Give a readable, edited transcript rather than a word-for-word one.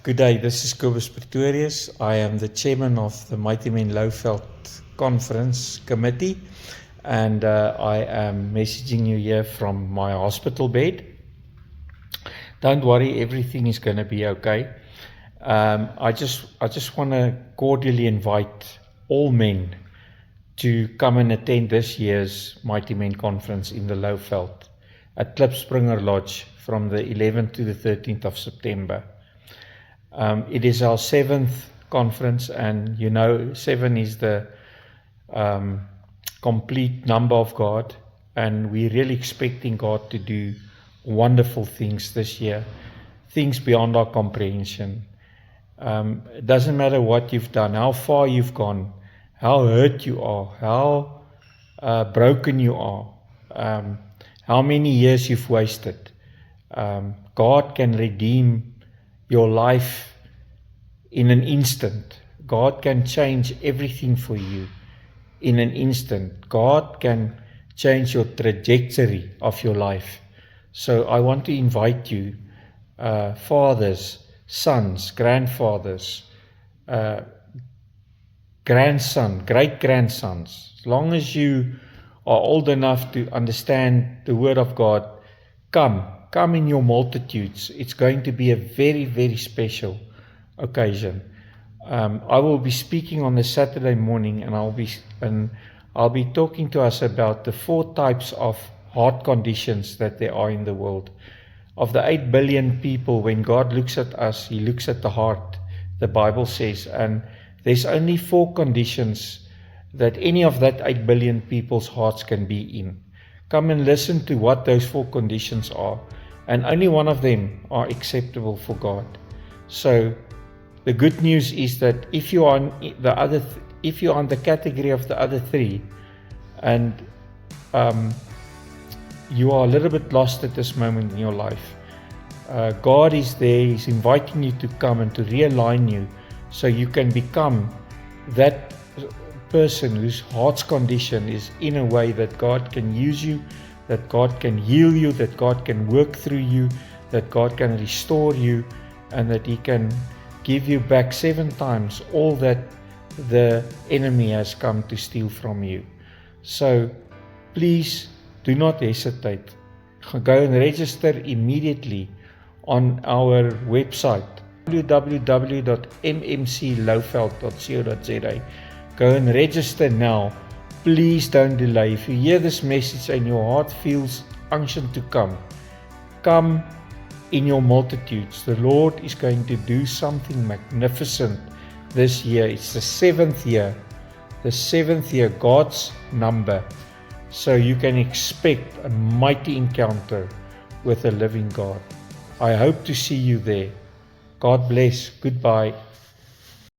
Good day, this is Kobus Pretorius. I am the chairman of the Mighty Men Lowveld Conference Committee, and I am messaging you here from my hospital bed. Don't worry, everything is going to be okay. I just want to cordially invite all men to come and attend this year's Mighty Men Conference in the Lowveld at Klipspringer Lodge from the 11th to the 13th of September. It is our 7th conference, and 7 is the complete number of God, and we're really expecting God to do wonderful things this year, things beyond our comprehension. It doesn't matter what you've done, how far you've gone, how hurt you are, how broken you are, how many years you've wasted. God can redeem your life in an instant. God can change everything for you in an instant. God can change your trajectory of your life. So I want to invite you, fathers, sons, grandfathers, grandson, great-grandsons. As long as you are old enough to understand the Word of God, come in your multitudes. It's going to be a very, very special occasion. I will be speaking on a Saturday morning, and I'll be talking to us about the 4 types of heart conditions that there are in the world. Of the 8 billion people, when God looks at us, He looks at the heart, the Bible says, and there's only 4 conditions that any of that 8 billion people's hearts can be in. Come and listen to what those 4 conditions are, and only one of them are acceptable for God. So the good news is that if you are in the category of the other 3, and you are a little bit lost at this moment in your life, God is there. He's inviting you to come and to realign you so you can become that person whose heart's condition is in a way that God can use you, that God can heal you, that God can work through you, that God can restore you, and that He can give you back 7 times all that the enemy has come to steal from you. So please do not hesitate. Go and register immediately on our website, www.mmclowveld.co.za. Go and register now. Please don't delay. If you hear this message and your heart feels unction to come in your multitudes. The Lord is going to do something magnificent this year. It's the 7th year. The 7th year, God's number. So you can expect a mighty encounter with the living God. I hope to see you there. God bless. Goodbye.